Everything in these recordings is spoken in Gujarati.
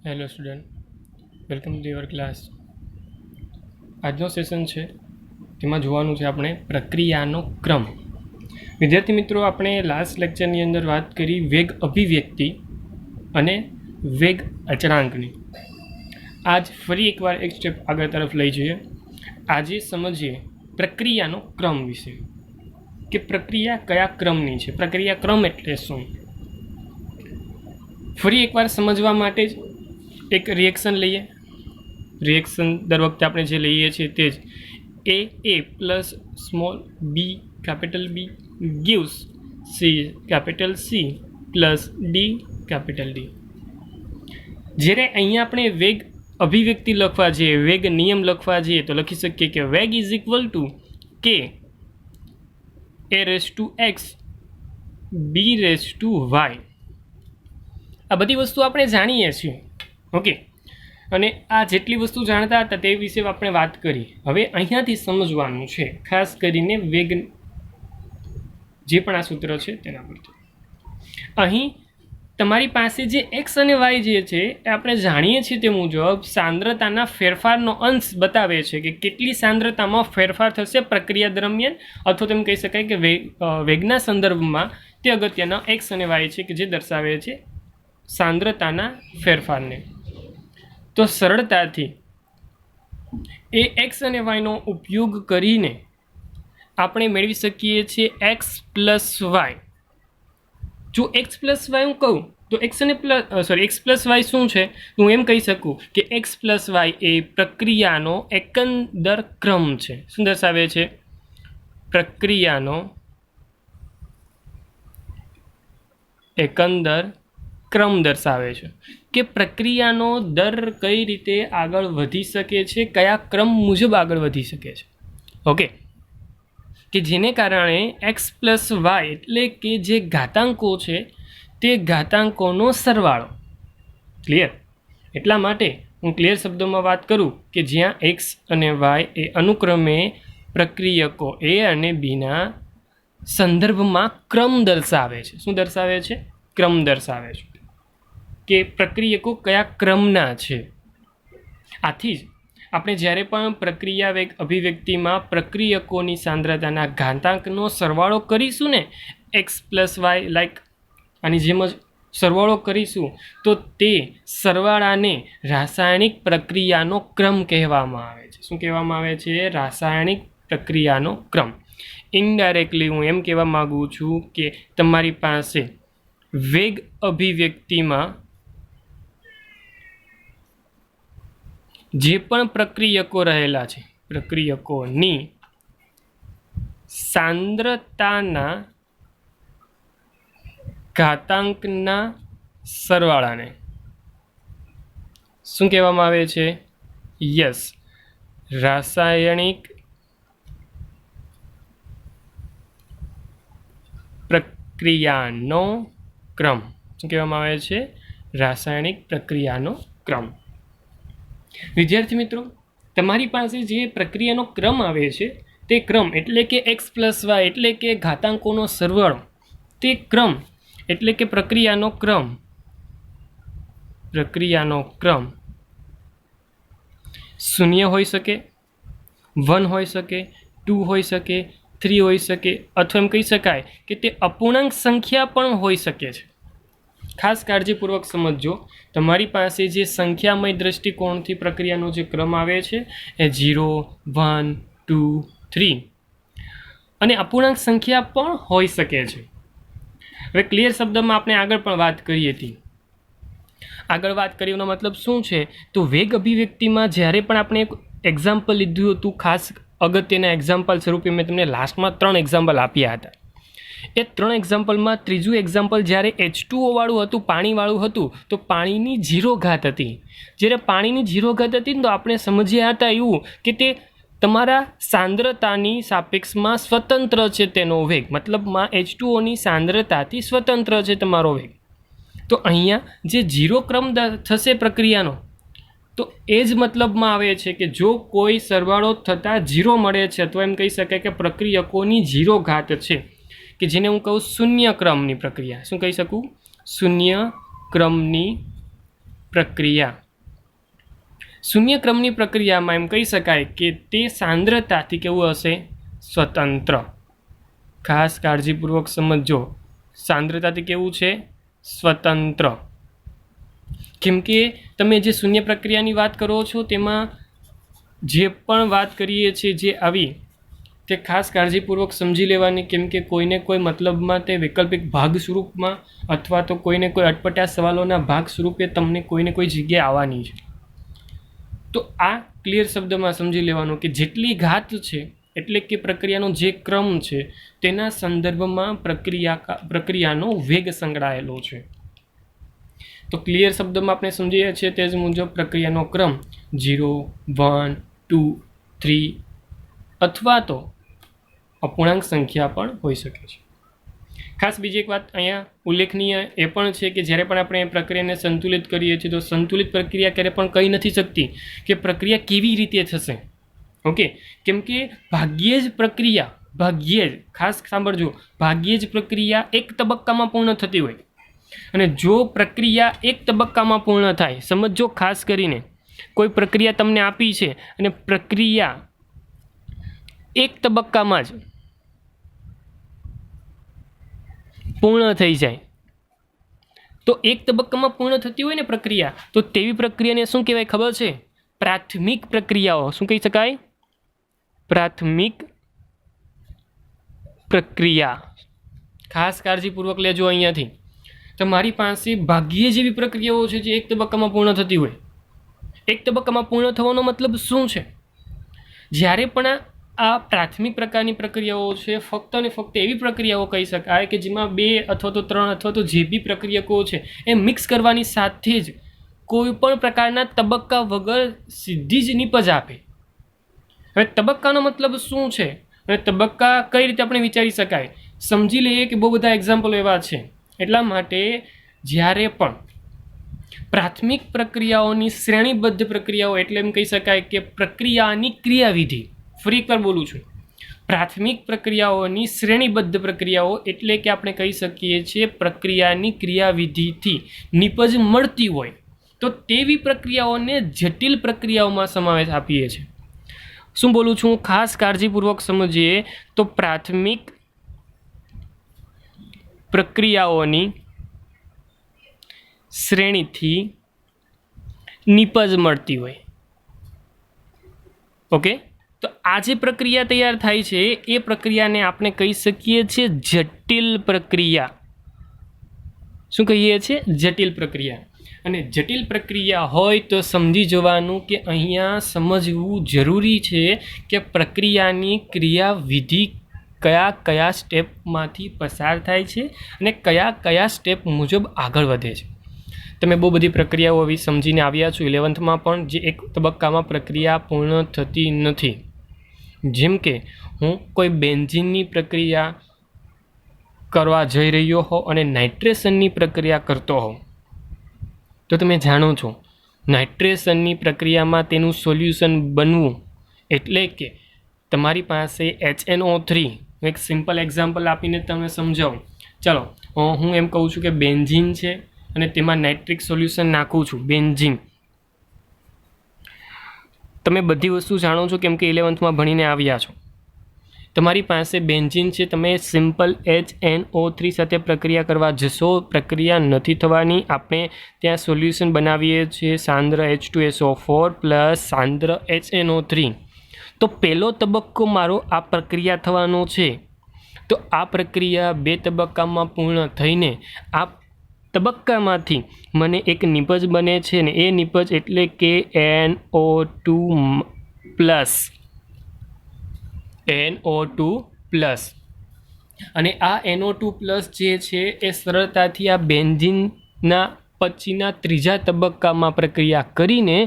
Hello student, welcome to your class. આજનો સેશન છે તેમાં જોવાનું છે આપણે પ્રક્રિયાનો ક્રમ. વિદ્યાર્થી મિત્રો, આપણે લાસ્ટ લેક્ચરની અંદર વાત કરી વેગ અભિવ્યક્તિ અને વેગ અચળાંકની. આજ ફરી એકવાર એક સ્ટેપ આગળ તરફ લઈ જઈએ. આજે સમજીએ પ્રક્રિયાનો ક્રમ વિશે, કે પ્રક્રિયા કયા ક્રમની છે, પ્રક્રિયા ક્રમ એટલે શું. ફરી એકવાર સમજવા માટે જ એક રિએક્શન લઈએ. રિએક્શન દર વખતે આપણે જે લઈએ છીએ તે જ A plus small B capital B gives C capital C plus D capital D. જ્યારે અહીંયા આપણે વેગ અભિવ્યક્તિ લખવા જઈએ, વેગ નિયમ લખવા જઈએ, તો લખી શકીએ કે વેગ is equal to K A raise to x B raise to y. આ બધી વસ્તુ આપણે જાણીએ છીએ. ઓકે, અને આ જેટલી વસ્તુ જાણતા હતા તે વિશે આપણે વાત કરી. હવે અહીંયાથી સમજવાનું છે ખાસ કરીને વેગ, જે પણ આ સૂત્ર છે તેના પરથી. અહીં તમારી પાસે જે એક્સ અને વાય જે છે એ આપણે જાણીએ છીએ તે મુજબ સાંદ્રતાના ફેરફારનો અંશ બતાવે છે કે કેટલી સાંદ્રતામાં ફેરફાર થશે પ્રક્રિયા દરમિયાન, અથવા તેમ કહી શકાય કે વેગના સંદર્ભમાં તે અગત્યના એક્સ અને વાય છે કે જે દર્શાવે છે સાંદ્રતાના ફેરફારને. તો સરળતાથી એ એક્સ અને વાયનો ઉપયોગ કરીને આપણે મેળવી શકીએ છીએ એક્સ પ્લસ વાય. જો એક્સ પ્લસ વાય હું કહું તો એક્સ પ્લસ વાય શું છે, હું એમ કહી શકું કે એક્સ પ્લસ વાય એ પ્રક્રિયાનો એકંદર ક્રમ છે. શું દર્શાવે છે? પ્રક્રિયાનો એકંદર ક્રમ દર્શાવે છે કે પ્રક્રિયાનો દર કઈ રીતે આગળ વધી શકે છે, કયા ક્રમ મુજબ આગળ વધી શકે છે. ઓકે, કે જેને કારણે એક્સ પ્લસ વાય એટલે કે જે ઘાતાંકો છે તે ઘાતાંકોનો સરવાળો. ક્લિયર? એટલા માટે હું ક્લિયર શબ્દોમાં વાત કરું કે જ્યાં એક્સ અને વાય એ અનુક્રમે પ્રક્રિયકો એ અને બીના સંદર્ભમાં ક્રમ દર્શાવે છે. શું દર્શાવે છે? ક્રમ દર્શાવે છે કે પ્રક્રિયકો કયા ક્રમના છે. આથી જ આપણે જ્યારે પણ પ્રક્રિયા વેગ અભિવ્યક્તિમાં પ્રક્રિયકોની સાંદ્રતાના ઘાતાંકનો સરવાળો કરીશું ને, એક્સ પ્લસ વાય લાઈક આની જેમ જ સરવાળો કરીશું, તો તે સરવાળાને રાસાયણિક પ્રક્રિયાનો ક્રમ કહેવામાં આવે છે. શું કહેવામાં આવે છે? રાસાયણિક પ્રક્રિયાનો ક્રમ. ઇનડાયરેક્ટલી હું એમ કહેવા માગું છું કે તમારી પાસે વેગ અભિવ્યક્તિમાં જે પણ પ્રક્રિયકો રહેલા છે, પ્રક્રિયકોની સાંદ્રતાના ઘાતાંકના સરવાળાને શું કહેવામાં આવે છે? યસ, રાસાયણિક પ્રક્રિયાનો ક્રમ. શું કહેવામાં આવે છે? રાસાયણિક પ્રક્રિયાનો ક્રમ. વિદ્યાર્થી મિત્રો, તમારી પાસે જે પ્રક્રિયાનો ક્રમ આવે છે તે ક્રમ એટલે કે એક્સ પ્લસ વાય એટલે કે ઘાતાંકોનો સરવાળો, તે ક્રમ એટલે કે પ્રક્રિયાનો ક્રમ શૂન્ય હોઈ શકે, 1 હોઈ શકે, 2 હોઈ શકે, 3 હોઈ શકે, અથવા એમ કહી શકાય કે તે અપૂર્ણાંક સંખ્યા પણ હોઈ શકે છે. ખાસ કાળજીપૂર્વક સમજજો. તમારી પાસે જે સંખ્યામય દ્રષ્ટિકોણથી પ્રક્રિયાનો જે ક્રમ આવે છે એ 0, 1, 2, 3 અને અપૂર્ણાંક સંખ્યા પણ હોઈ શકે છે. હવે ક્લિયર શબ્દમાં આપણે આગળ પણ વાત કરી હતી. આગળ વાત કરીનો મતલબ શું છે? તો વેગ અભિવ્યક્તિમાં જ્યારે પણ આપણે એક એક્ઝામ્પલ લીધું હતું, ખાસ અગત્યના એક્ઝામ્પલ સ્વરૂપે મેં તમને લાસ્ટમાં 3 એક્ઝામ્પલ આપ્યા હતા. એ 3 એક્ઝામ્પલમાં ત્રીજું એક્ઝામ્પલ જ્યારે H2O વાળું હતું, પાણીવાળું હતું, તો પાણીની 0 ઘાત હતી. જ્યારે પાણીની 0 ઘાત હતી ને, તો આપણે સમજ્યા હતા એવું કે તે તમારા સાંદ્રતાની સાપેક્ષમાં સ્વતંત્ર છે તેનો વેગ, મતલબમાં H2Oની સાંદ્રતાથી સ્વતંત્ર છે તમારો વેગ. તો અહીંયા જે 0 ક્રમ થશે પ્રક્રિયાનો, તો એ જ મતલબમાં આવે છે કે જો કોઈ સરવાળો થતાં 0 મળે છે, તો એમ કહી શકાય કે પ્રક્રિયકોની 0 ઘાત છે, કે જેને હું કહું શૂન્ય ક્રમની પ્રક્રિયા. શું કહી શકું? શૂન્ય ક્રમની પ્રક્રિયા. શૂન્ય ક્રમની પ્રક્રિયામાં એમ કહી શકાય કે તે સાંદ્રતાથી કેવું હશે? સ્વતંત્ર. ખાસ કાળજીપૂર્વક સમજો, સાંદ્રતાથી કેવું છે? સ્વતંત્ર. કેમ કે તમે જે શૂન્ય પ્રક્રિયાની વાત કરો છો તેમાં જે પણ વાત કરીએ છીએ જે આવી તે ખાસ કાળજીપૂર્વક સમજી લેવાની, કેમ કે કોઈને કોઈ મતલબમાં તે વૈકલ્પિક ભાગ સ્વરૂપમાં અથવા તો કોઈને કોઈ અટપટા સવાલોના ભાગ સ્વરૂપે તમને કોઈને કોઈ જગ્યાએ આવવાની છે. તો આ ક્લિયર શબ્દમાં સમજી લેવાનું કે જેટલી ઘાત છે એટલે કે પ્રક્રિયાનો જે ક્રમ છે તેના સંદર્ભમાં પ્રક્રિયાનો વેગ સંકળાયેલો છે. તો ક્લિયર શબ્દમાં આપણે સમજીએ છીએ તે જ મુજબ પ્રક્રિયાનો ક્રમ 0, 1, 2, 3 અથવા તો અપૂર્ણાંક સંખ્યા પણ હોઈ શકે છે. ખાસ બીજી એક વાત અહીંયા ઉલ્લેખનીય એ પણ છે કે જ્યારે પણ આપણે પ્રક્રિયાને સંતુલિત કરીએ છીએ તો સંતુલિત પ્રક્રિયા ક્યારે પણ કહી નથી શકતી કે પ્રક્રિયા કેવી રીતે થશે. ઓકે, કેમ કે ભાગ્યે જ ખાસ સાંભળજો, ભાગ્યે જ પ્રક્રિયા એક તબક્કામાં પૂર્ણ થતી હોય. અને જો પ્રક્રિયા એક તબક્કામાં પૂર્ણ થાય, સમજો ખાસ કરીને કોઈ પ્રક્રિયા તમને આપી છે અને પ્રક્રિયા એક તબક્કામાં જ પૂર્ણ થઈ જાય, તો એક તબક્કામાં પૂર્ણ થતી હોય ને પ્રક્રિયા, તો તેવી પ્રક્રિયાને શું કહેવાય ખબર છે? પ્રાથમિક પ્રક્રિયાઓ. શું કહી શકાય? પ્રાથમિક પ્રક્રિયા. ખાસ કાળજીપૂર્વક લેજો અહીંયાથી. તમારી પાસે ભાગ્યે જેવી પ્રક્રિયાઓ છે જે એક તબક્કામાં પૂર્ણ થતી હોય. એક તબક્કામાં પૂર્ણ થવાનો મતલબ શું છે? જ્યારે પણ આ પ્રાથમિક પ્રકારની પ્રક્રિયાઓ છે ફક્ત અને ફક્ત એવી પ્રક્રિયાઓ કહી શકાય કે જેમાં 2 અથવા તો 3 અથવા તો જે બી પ્રક્રિયકો છે એ મિક્સ કરવાની સાથે જ કોઈ પણ પ્રકારના તબક્કા વગર સીધી જ નિપજ આપે. હવે તબક્કાનો મતલબ શું છે અને તબક્કા કઈ રીતે આપણે વિચારી શકાય સમજી લઈએ કે બહુ બધા એક્ઝામ્પલો એવા છે. એટલા માટે જ્યારે પણ પ્રાથમિક પ્રક્રિયાઓની શ્રેણીબદ્ધ પ્રક્રિયાઓ એટલે એમ કહી શકાય કે પ્રક્રિયાની ક્રિયાવિધિ, ફરી એકવાર બોલું છું, પ્રાથમિક પ્રક્રિયાઓની શ્રેણીબદ્ધ પ્રક્રિયાઓ એટલે કે આપણે કહી શકીએ છીએ પ્રક્રિયાની ક્રિયાવિધિથી નિપજ મળતી હોય તો તેવી પ્રક્રિયાઓને જટિલ પ્રક્રિયાઓમાં સમાવેશ આપીએ છીએ. શું બોલું છું? ખાસ કાળજીપૂર્વક સમજીએ તો પ્રાથમિક પ્રક્રિયાઓની શ્રેણીથી નિપજ મળતી હોય. ઓકે, તો આ જે પ્રક્રિયા તૈયાર થાય છે એ પ્રક્રિયાને આપણે કહી શકીએ છીએ જટિલ પ્રક્રિયા. શું કહીએ છીએ? જટિલ પ્રક્રિયા. અને જટિલ પ્રક્રિયા હોય તો સમજી જવાનું કે અહીંયા સમજવું જરૂરી છે કે પ્રક્રિયાની ક્રિયાવિધિ કયા કયા સ્ટેપમાંથી પસાર થાય છે અને કયા કયા સ્ટેપ મુજબ આગળ વધે છે. તમે બહુ બધી પ્રક્રિયાઓ આવી સમજીને આવ્યા છો 11થમાં પણ જે એક તબક્કામાં પ્રક્રિયા પૂર્ણ થતી નથી. જેમ કે હું કોઈ બેન્ઝીનની પ્રક્રિયા કરવા જઈ રહ્યો હોઉં અને નાઇટ્રેશનની પ્રક્રિયા કરતો હોઉં તો તમે જાણો છો નાઇટ્રેશનની પ્રક્રિયામાં તેનું સોલ્યુશન બનવું એટલે કે તમારી પાસે HNO3, એક સિમ્પલ એક્ઝામ્પલ આપીને તમે સમજાવું. ચાલો હું એમ કહું છું કે બેન્ઝીન છે અને તેમાં નાઇટ્રિક સોલ્યુશન નાખું છું, બેન્ઝીન. તમે બધી વસ્તુ જાણો છો કેમ કે 11થમાં ભણીને આવ્યા છો. તમારી પાસે બેન્ઝીન છે, તમે સિમ્પલ HNO3 સાથે પ્રક્રિયા કરવા જશો, પ્રક્રિયા નથી થવાની. આપણે ત્યાં સોલ્યુશન બનાવીએ છીએ સાંદ્ર H2SO4 પ્લસ સાંદ્ર HNO3. તો પહેલો તબક્કો મારો આ પ્રક્રિયા થવાનો છે. તો આ પ્રક્રિયા 2 તબક્કામાં પૂર્ણ થઈને આ તબક્કામાંથી મને એક નિપજ બને છે ને એ નિપજ એટલે કે NO2 પ્લસ. અને આ NO2 પ્લસ જે છે એ સરળતાથી આ બેન્ઝીનના પછીના 3જા તબક્કામાં પ્રક્રિયા કરીને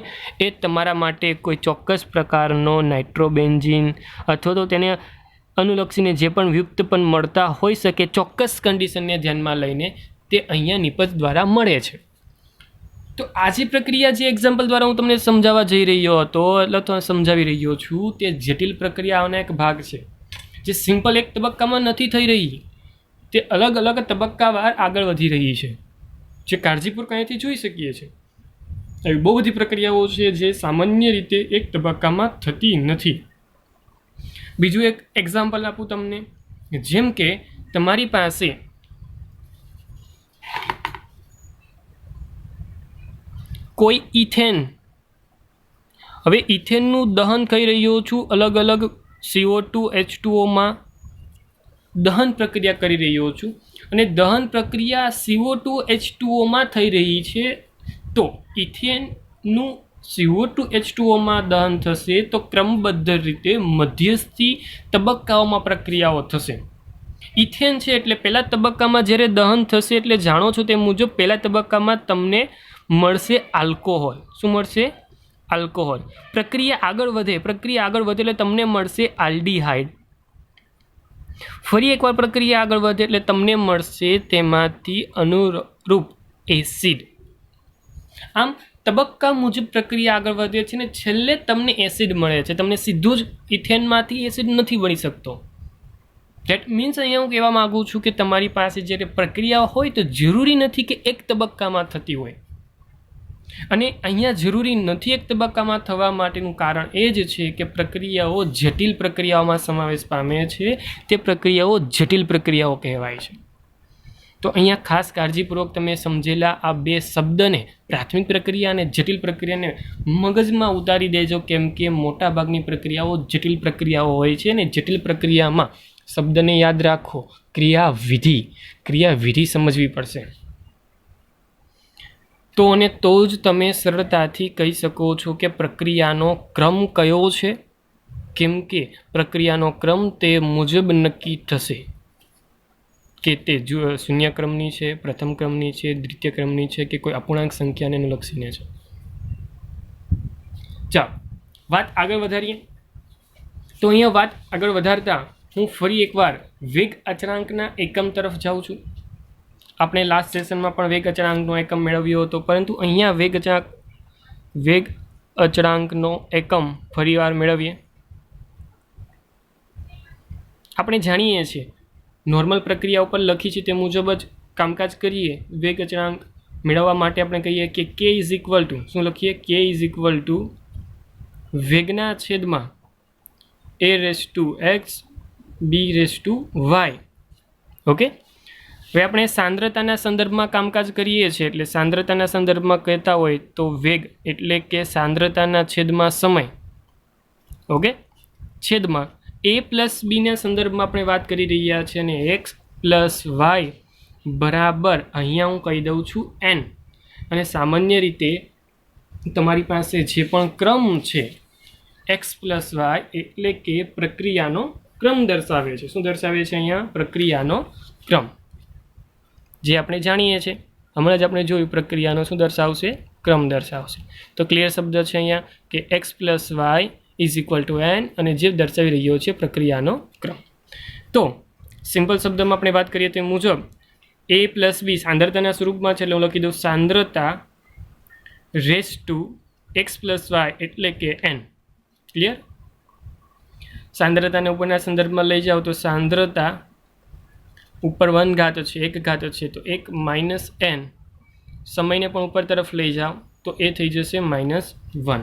એ તમારા માટે કોઈ ચોક્કસ પ્રકારનો નાઇટ્રોબેન્ઝીન અથવા તો તેને અનુલક્ષીને જે પણ વ્યુત્પન્ન મળતા હોઈ શકે ચોક્કસ કન્ડિશનને ધ્યાનમાં લઈને તે અહીંયા નિપજ દ્વારા મળે છે. તો આ જે પ્રક્રિયા જે એક્ઝામ્પલ દ્વારા હું તમને સમજાવવા જઈ રહ્યો હતો એટલે તો સમજાવી રહ્યો છું તે જટિલ પ્રક્રિયાઓનો એક ભાગ છે જે સિમ્પલ એક તબક્કામાં નથી થઈ રહી, તે અલગ અલગ તબક્કાવાર આગળ વધી રહી છે જે કાળજીપૂર્વક અહીંયાથી જોઈ શકીએ છીએ. એવી બહુ બધી પ્રક્રિયાઓ છે જે સામાન્ય રીતે એક તબક્કામાં થતી નથી. બીજું એક એક્ઝામ્પલ આપું તમને, જેમ કે તમારી પાસે કોઈ ઇથેન, હવે ઇથેનનું દહન કરી રહ્યો છું, અલગ અલગ CO2 H2Oમાં દહન પ્રક્રિયા કરી રહ્યો છું અને દહન પ્રક્રિયા CO2 H2Oમાં થઈ રહી છે, તો ઇથેનનું CO2 H2Oમાં દહન થશે તો ક્રમબદ્ધ રીતે મધ્યસ્થી તબક્કાઓમાં પ્રક્રિયાઓ થશે. ઇથેન છે એટલે પહેલા તબક્કામાં જ્યારે દહન થશે એટલે જાણો છો તે મુજબ પહેલા તબક્કામાં તમને મળશે આલ્કોહોલ. શું મળશે? આલ્કોહોલ. પ્રક્રિયા આગળ વધે એટલે તમને મળશે આલ્ડીહાઇડ. ફરી એકવાર પ્રક્રિયા આગળ વધે એટલે તમને મળશે તેમાંથી અનુરૂપ એસિડ. આમ તબક્કા મુજબ પ્રક્રિયા આગળ વધે છે ને છેલ્લે તમને એસિડ મળે છે. તમને સીધું જ ઇથેનમાંથી એસિડ નથી બની શકતો. ધેટ મીન્સ અહીંયા હું કહેવા માગું છું કે તમારી પાસે જ્યારે પ્રક્રિયા હોય તો જરૂરી નથી કે એક તબક્કામાં થતી હોય, અને અહીંયા જરૂરી નથી એક તબક્કામાં થવા માટેનું કારણ એ જ છે કે પ્રક્રિયાઓ જટિલ પ્રક્રિયાઓમાં સમાવેશ પામે છે. તે પ્રક્રિયાઓ જટિલ પ્રક્રિયાઓ કહેવાય છે. તો અહીંયા ખાસ કાળજીપૂર્વક તમે સમજેલા આ બે શબ્દને, પ્રાથમિક પ્રક્રિયા અને જટિલ પ્રક્રિયાને મગજમાં ઉતારી દેજો, કેમ કે મોટાભાગની પ્રક્રિયાઓ જટિલ પ્રક્રિયાઓ હોય છે અને જટિલ પ્રક્રિયામાં શબ્દને યાદ રાખો, ક્રિયાવિધિ સમજવી પડશે. તો અને તો જ તમે સરળતાથી કહી શકો છો કે પ્રક્રિયાનો ક્રમ કયો છે, કેમ કે પ્રક્રિયાનો ક્રમ તે મુજબ નક્કી થશે કે તે શૂન્ય ક્રમની છે, પ્રથમ ક્રમની છે, દ્વિતીય ક્રમની છે કે કોઈ અપૂર્ણાંક સંખ્યાને અનુલક્ષીને છે. ચાલો વાત આગળ વધારીએ. તો અહીંયા વાત આગળ વધારતા હું ફરી એકવાર વેગ અચળાંકના એકમ તરફ જાઉં છું. આપણે લાસ્ટ સેશનમાં પણ વેગ અચળાંકનો એકમ મેળવ્યો હતો, પરંતુ અહીંયા વેગ અચળાંકનો એકમ ફરીવાર મેળવીએ. આપણે જાણીએ છીએ નોર્મલ પ્રક્રિયા ઉપર લખી છે તે મુજબ જ કામકાજ કરીએ. વેગ અચળાંક મેળવવા માટે આપણે કહીએ કે k ઇઝ ઇક્વલ ટુ, શું લખીએ? k ઇઝ ઇક્વલ ટુ વેગના છેદમાં a⁻x b⁻y. ઓકે, હવે આપણે સાંદ્રતાના સંદર્ભમાં કામકાજ કરીએ છીએ, એટલે સાંદ્રતાના સંદર્ભમાં કહેતા હોય તો વેગ એટલે કે સાંદ્રતાના છેદમાં સમય. ઓકે, છેદમાં a પ્લસ બીના સંદર્ભમાં આપણે વાત કરી રહ્યા છીએ અને x પ્લસ વાય બરાબર અહીંયા હું કહી દઉં છું n. અને સામાન્ય રીતે તમારી પાસે જે પણ ક્રમ છે x પ્લસ વાય એટલે કે પ્રક્રિયાનો ક્રમ દર્શાવે છે. શું દર્શાવે છે અહીંયા? પ્રક્રિયાનો ક્રમ. જે આપણે જાણીએ છીએ, હમણાં જ આપણે જોયું, પ્રક્રિયાનો શું દર્શાવશે? ક્રમ દર્શાવશે. તો ક્લિયર શબ્દ છે અહીંયા કે x plus y is equal to n, અને જે દર્શાવી રહ્યો છે પ્રક્રિયાનો ક્રમ. તો સિમ્પલ શબ્દમાં આપણે વાત કરીએ તે મુજબ a પ્લસ બી સાંદ્રતાના સ્વરૂપમાં છે, એટલે હું લખી દઉં સાંદ્રતા raise to x plus y એટલે કે n. ક્લિયર? સાંદ્રતાને ઉપરના સંદર્ભમાં લઈ જાઓ તો સાંદ્રતા ઉપર 1 ઘાત છે, 1 ઘાત છે, તો 1 માઇનસ n. સમયને પણ ઉપર તરફ લઈ જાઓ તો એ થઈ જશે -1.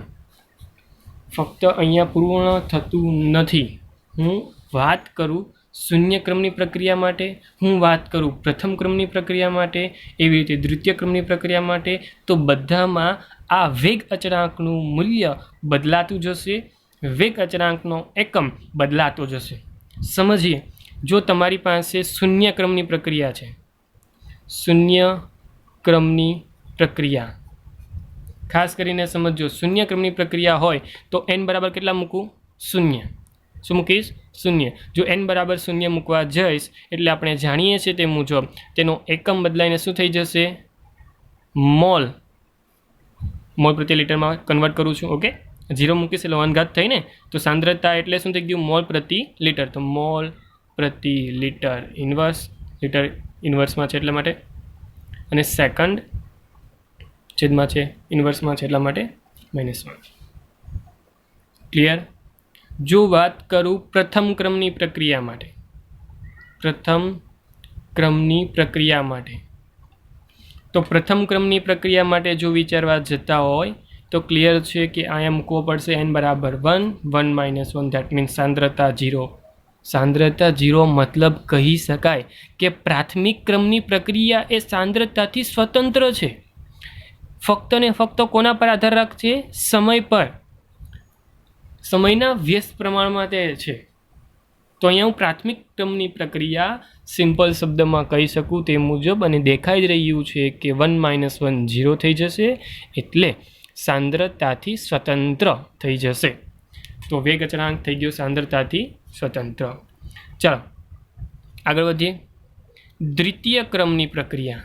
ફક્ત અહીંયા પૂર્ણ થતું નથી. હું વાત કરું શૂન્ય ક્રમની પ્રક્રિયા માટે, હું વાત કરું પ્રથમ ક્રમની પ્રક્રિયા માટે, એવી રીતે દ્વિતીય ક્રમની પ્રક્રિયા માટે, તો બધામાં આ વેગ અચળાંકનું મૂલ્ય બદલાતું જશે, વેગ અચળાંકનો એકમ બદલાતો જશે. સમજીએ, જો તમારી પાસે શૂન્ય ક્રમની પ્રક્રિયા છે, શૂન્ય ક્રમની પ્રક્રિયા ખાસ કરીને સમજો, શૂન્ય ક્રમની પ્રક્રિયા હોય તો n બરાબર કેટલા મૂકું? 0. શું મૂકીશ? 0. જો n બરાબર 0 મૂકવા જઈશ એટલે આપણે જાણીએ છીએ તે મુજબ તેનો એકમ બદલાઈને શું થઈ જશે? મોલ પ્રતિ લિટરમાં કન્વર્ટ કરું છું. ઓકે, 0 મૂકીશ એટલે 1 ઘાત થઈને, તો સાંદ્રતા એટલે શું થઈ ગયું? મોલ પ્રતિ લિટર. તો મોલ પ્રતિ લિટર ઇન્વર્સમાં છે એટલા માટે, અને સેકન્ડ છેદમાં છે ઇન્વર્સમાં છે એટલા માટે -1. ક્લિયર? જો વાત કરું પ્રથમ ક્રમની પ્રક્રિયા માટે, તો પ્રથમ ક્રમની પ્રક્રિયા માટે જો વિચારવા જતા હોય તો ક્લિયર છે કે અહીંયા મૂકવો પડશે n બરાબર 1 1 - 1 દેટ મીન્સ સાંદ્રતા 0. સાંદ્રતા 0 મતલબ કહી શકાય કે પ્રાથમિક ક્રમની પ્રક્રિયા એ સાંદ્રતાથી સ્વતંત્ર છે. ફક્ત ને ફક્ત કોના પર આધાર રાખશે? સમય પર, સમયના વ્યસ્ત પ્રમાણમાં તે છે. તો અહીંયા હું પ્રાથમિક ક્રમની પ્રક્રિયા સિમ્પલ શબ્દમાં કહી શકું તે મુજબ, અને દેખાઈ જ રહ્યું છે કે 1 - 1 0 થઈ જશે, એટલે સાંદ્રતાથી સ્વતંત્ર થઈ જશે. તો વેગ અચળાંક થઈ ગયો સાંદ્રતાથી સ્વતંત્ર. ચાલો આગળ વધીએ. દ્વિતીય ક્રમની પ્રક્રિયા.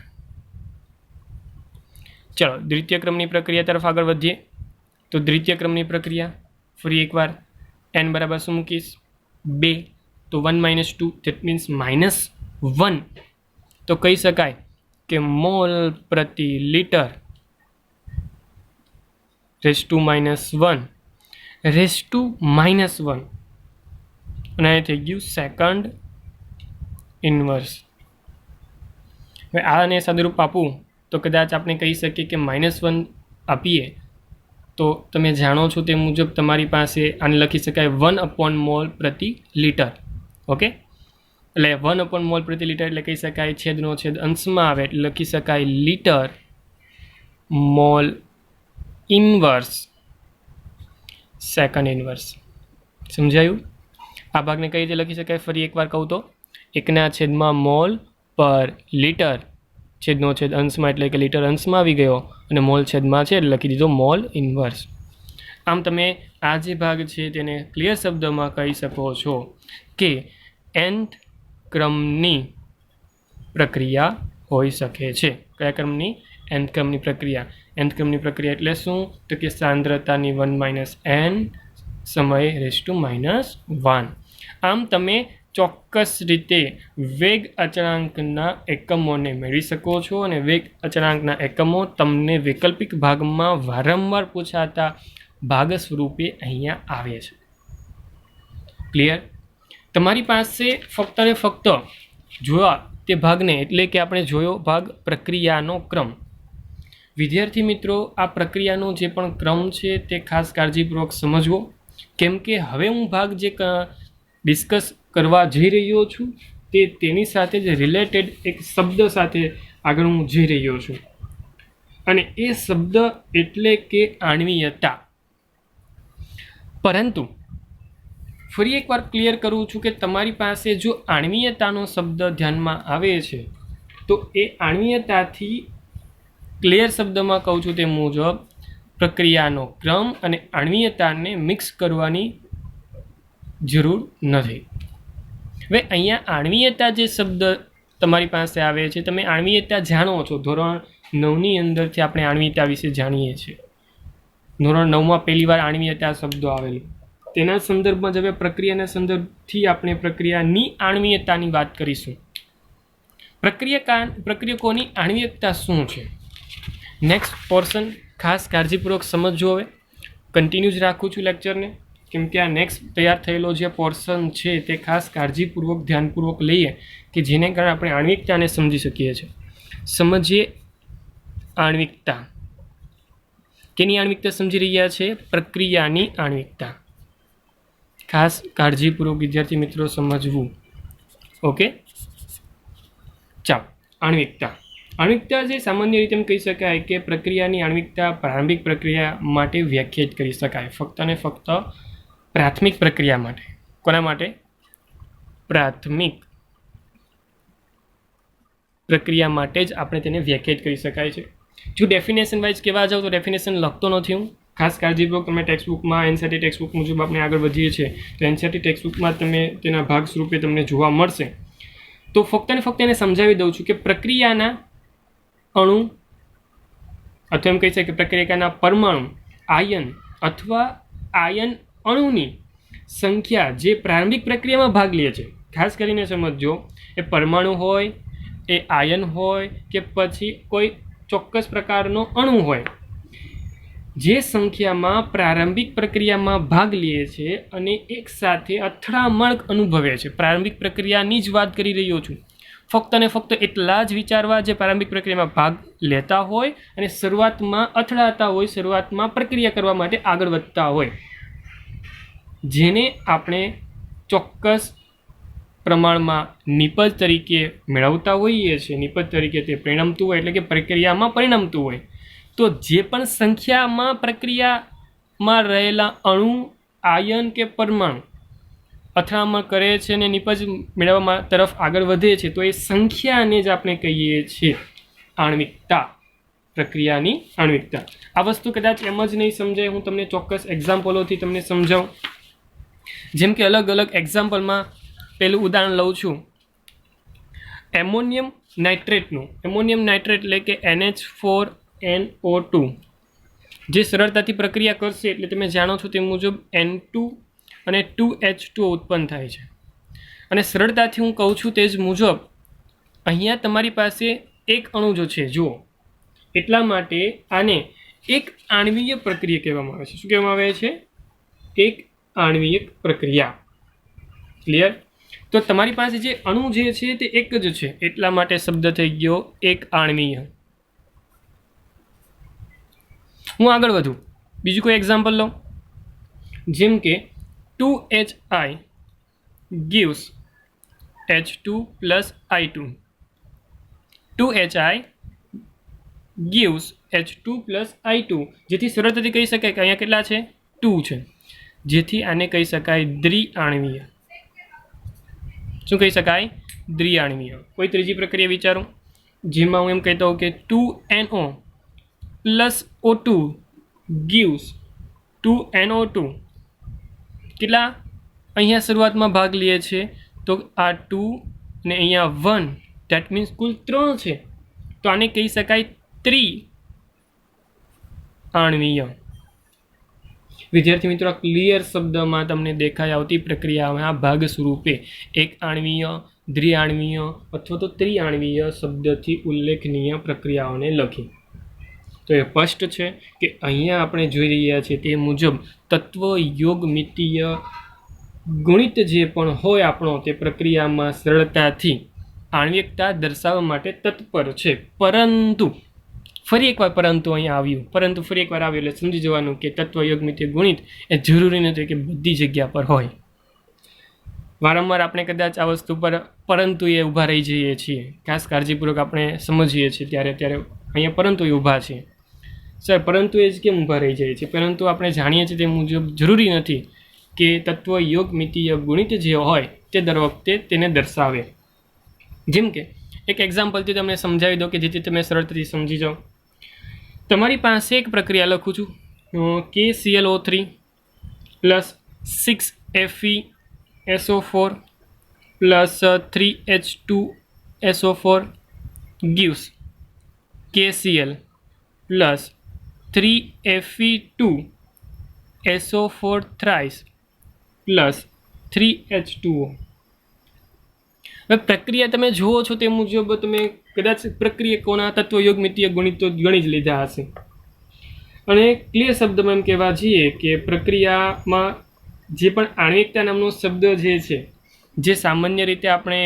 ચાલો દ્વિતીય ક્રમની પ્રક્રિયા તરફ આગળ વધીએ. તો દ્વિતીય ક્રમની પ્રક્રિયા ફરી એકવાર n બરાબર શું મૂકીશ? 2. તો 1 - 2 ધેટ મીન્સ -1. તો કહી શકાય કે મોલ પ્રતિ લિટર (-1) (-1) અને આ થઈ ગયું સેકન્ડ ઇન્વર્સ. હવે આને સાદુરૂપ આપું તો કદાચ આપણે કહી શકીએ કે -1 આપીએ તો તમે જાણો છો તે મુજબ તમારી પાસે આને લખી શકાય 1 મોલ પ્રતિ લિટર. ઓકે, એટલે 1 મોલ પ્રતિ લિટર એટલે કહી શકાય છેદનો છેદ અંશમાં આવે એટલે લખી શકાય litre mall inverse second inverse. સમજાયું? આ ભાગને કઈ રીતે લખી શકાય? ફરી એકવાર કહું તો 1/, મોલ પર લિટર, છેદનો છેદ અંશમાં એટલે કે લિટર અંશમાં આવી ગયો, અને મોલ છેદમાં છે એટલે લખી દીધો મોલ ઇન્વર્સ. આમ તમે આ જે ભાગ છે તેને ક્લિયર શબ્દમાં કહી શકો છો કે nth ક્રમની પ્રક્રિયા હોઈ શકે છે. કયા ક્રમની? nth ક્રમની પ્રક્રિયા. nth ક્રમની પ્રક્રિયા એટલે શું? તો કે સાંદ્રતાની 1 - n સમય (-1). આમ તમે ચોક્કસ રીતે વેગ અચળાંકના એકમોને મેળવી શકો છો, અને વેગ અચળાંકના એકમો તમને વૈકલ્પિક ભાગમાં વારંવાર પૂછાતા ભાગ સ્વરૂપે અહીંયા આવે છે. ક્લિયર? તમારી પાસે ફક્ત ને ફક્ત જોવા તે ભાગને, એટલે કે આપણે જોયો ભાગ પ્રક્રિયાનો ક્રમ. વિદ્યાર્થી મિત્રો, આ પ્રક્રિયાનો જે પણ ક્રમ છે તે ખાસ કાળજીપૂર્વક સમજવો, કેમ કે હવે હું ભાગ જે ડિસ્કસ કરવા જઈ રહ્યો છું તે તેની સાથે જ રિલેટેડ એક શબ્દ સાથે આગળ હું જઈ રહ્યો છું, અને એ શબ્દ એટલે કે આણ્વીયતા. પરંતુ ફરી એકવાર ક્લિયર કરું છું કે તમારી પાસે જો આણ્વીયતાનો શબ્દ ધ્યાનમાં આવે છે તો એ આણ્વીયતાથી ક્લિયર શબ્દમાં કહું છું તે મુજબ પ્રક્રિયાનો ક્રમ અને આણ્વીયતાને મિક્સ કરવાની જરૂર નથી. હવે અહીંયા આણ્વીયતા જે શબ્દ તમારી પાસે આવે છે, તમે આણ્વીયતા જાણો છો. ધોરણ 9ની અંદરથી આપણે આણ્વીયતા વિશે જાણીએ છીએ. ધોરણ 9માં પહેલી વાર આણ્વીયતા શબ્દો આવેલો. તેના સંદર્ભમાં જ હવે પ્રક્રિયાના સંદર્ભથી આપણે પ્રક્રિયાની આણ્વીયતાની વાત કરીશું. પ્રક્રિયકોની આણ્વીયતા શું છે? નેક્સ્ટ પોર્શન ખાસ કાળજીપૂર્વક સમજજો. હવે કન્ટિન્યુ જ રાખું છું લેક્ચરને, કેમ કે આ નેક્સ્ટ તૈયાર થયેલો જે પોર્શન છે તે ખાસ કાળજીપૂર્વક ધ્યાનપૂર્વક લઈએ કે જેને કારણે આપણે આણ્વિકતાને સમજી શકીએ છીએ. સમજીએ આણ્વિકતા. કેની આણ્વિકતા સમજી રહ્યા છે? પ્રક્રિયાની આણ્વિકતા. ખાસ કાળજીપૂર્વક વિદ્યાર્થી મિત્રો સમજવું. ઓકે, ચાલો. આણ્વિકતા. આણ્વિકતા જે સામાન્ય રીતે એમ કહી શકાય કે પ્રક્રિયાની આણ્વિકતા પ્રારંભિક પ્રક્રિયા માટે વ્યાખ્યાયિત કરી શકાય. ફક્ત ને ફક્ત પ્રાથમિક પ્રક્રિયા માટે. કોના માટે? પ્રાથમિક પ્રક્રિયા માટે જ આપણે તેને વ્યાખ્યાયિત કરી શકાય છે. જો ડેફિનેશન વાઇઝ કહેવા જાઉં તો ડેફિનેશન લખતો નથી હું. ખાસ કાળજીપૂર્વક તમે ટેક્સ્ટબુકમાં એનસીઈઆરટી ટેક્સ્ટબુક મુજબ આપણે આગળ વધીએ છીએ તો એનસીઈઆરટી ટેક્સ્ટબુકમાં તમે તેના ભાગ સ્વરૂપે તમને જોવા મળશે. તો ફક્ત ને ફક્ત એને સમજાવી દઉં છું કે પ્રક્રિયાના અણુ અથવા એમ કહી શકાય કે પ્રક્રિયાના પરમાણુ આયન અથવા આયન અણુની સંખ્યા જે પ્રારંભિક પ્રક્રિયામાં ભાગ લે છે, ખાસ કરીને સમજો, એ પરમાણુ હોય, એ આયન હોય કે પછી કોઈ ચોક્કસ પ્રકારનો અણુ હોય, જે સંખ્યામાં પ્રારંભિક પ્રક્રિયામાં ભાગ લે છે અને એક સાથે અથડામણ અનુભવે છે. પ્રારંભિક પ્રક્રિયાની જ વાત કરી રહ્યો છું. ફક્ત ને ફક્ત એટલા જ વિચારવા જે પ્રારંભિક પ્રક્રિયામાં ભાગ લેતા હોય અને શરૂઆતમાં અથડાતા હોય, શરૂઆતમાં પ્રક્રિયા કરવા માટે આગળ વધતા હોય, જેને આપણે ચોક્કસ પ્રમાણમાં નિપજ તરીકે મેળવતા હોઈએ છીએ. નિપજ તરીકે તે પરિણમતું હોય એટલે કે પ્રક્રિયામાં પરિણમતું હોય. તો જે પણ સંખ્યામાં પ્રક્રિયામાં રહેલા અણુ, આયન કે પરમાણુ અથડામણ કરે છે અને નિપજ મેળવવા તરફ આગળ વધે છે, તો એ સંખ્યાને જ આપણે કહીએ છીએ આણ્વિકતા, પ્રક્રિયાની આણ્વિકતા. આ વસ્તુ કદાચ એમ જ નહીં સમજાય, હું તમને ચોક્કસ એક્ઝામ્પલોથી તમને સમજાવું. જેમ કે અલગ અલગ એક્ઝામ્પલમાં પહેલું ઉદાહરણ લઉં છું એમોનિયમ નાઇટ્રેટનું. એમોનિયમ નાઇટ્રેટ એટલે કે NH4NO2 જે સરળતાથી પ્રક્રિયા કરશે એટલે તમે જાણો છો તે મુજબ N2 અને 2H2O ઉત્પન્ન થાય છે. અને સરળતાથી હું કહું છું તે જ મુજબ અહીંયા તમારી પાસે એક અણુ જો છે જુઓ, એટલા માટે આને એક આણ્વીય પ્રક્રિયા કહેવામાં આવે છે. શું કહેવામાં આવે છે? એક આણ્વીય પ્રક્રિયા. ક્લિયર? તો તમારી પાસે જે અણુ જે છે તે એક જ છે, એટલા માટે શબ્દ થઈ ગયો એક આણ્વીય. હું આગળ વધું, બીજું કોઈ એક્ઝામ્પલ લઉં. જેમ કે 2HI gives H2 plus I2. 2HI gives H2 plus I2, જેથી સરળતાથી કહી શકાય કે અહીંયા કેટલા છે? 2 છે, જેથી આને કહી શકાય દ્વિઆણ્વીય. શું કહી શકાય? દ્વિઆણ્વીય. કોઈ ત્રીજી પ્રક્રિયા વિચારો જેમાં હું એમ કહેતો હોઉં કે 2NO plus O2 gives 2NO2. કેટલા અહીંયા શરૂઆતમાં ભાગ લે છે? તો આ 2 ને અહીંયા 1, દેટ મીન્સ કુલ 3 છે. તો આને કહી શકાય ત્રિઆણ્વીય. વિદ્યાર્થી મિત્રો, ક્લિયર શબ્દમાં તમને દેખાઈ આવતી પ્રક્રિયામાં ભાગ સ્વરૂપે એક આણ્વીય, દ્વિઆણ્વીય અથવા તો ત્રિઆણ્વીય શબ્દથી ઉલ્લેખનીય પ્રક્રિયાઓને લખી. તો એ સ્પષ્ટ છે કે અહીંયા આપણે જોઈ રહ્યા છીએ તે મુજબ તત્વ, યોગ, મિતીય, ગુણિત જે પણ હોય આપણો તે પ્રક્રિયામાં સરળતાથી આણ્વિકતા દર્શાવવા માટે તત્પર છે. પરંતુ ફરી એકવાર પરંતુ અહીંયા આવ્યું, પરંતુ ફરી એકવાર આવ્યું એટલે સમજી જવાનું કે તત્વ, યોગ, મિતીય, ગુણિત એ જરૂરી નથી કે બધી જગ્યા પર હોય. વારંવાર આપણે કદાચ આ વસ્તુ પર પરંતુ એ ઊભા રહી જઈએ છીએ, ખાસ કાળજીપૂર્વક આપણે સમજીએ છીએ ત્યારે અહીંયા પરંતુ એ ઊભા છે. સર પરંતુ એ જ કેમ ઊભા રહી જાય છે? પરંતુ આપણે જાણીએ છીએ તે મુજબ જરૂરી નથી કે તત્વ, યોગ, મિતીય, ગુણિત જે હોય તે દર વખતે તેને દર્શાવે. જેમ કે એક એક્ઝામ્પલથી તમને સમજાવી દો કે જેથી તમે સરળતાથી સમજી જાઓ. તમારી પાસે એક પ્રક્રિયા લખું છું KClO3 plus 6FeSO4 plus 3H2SO4 gives KCl plus 3Fe2SO4 thrice plus 3H2O. હવે પ્રક્રિયા તમે જુઓ છો તે મુજબ તમે કદાચ પ્રક્રિયકોના તત્વ, યોગ, મિતીય, ગુણિત તો ગણી જ લીધા હશે. અને ક્લિયર શબ્દમાં એમ કહેવા જઈએ કે પ્રક્રિયામાં જે પણ આણ્વિકતા નામનો શબ્દ જે છે, જે સામાન્ય રીતે આપણે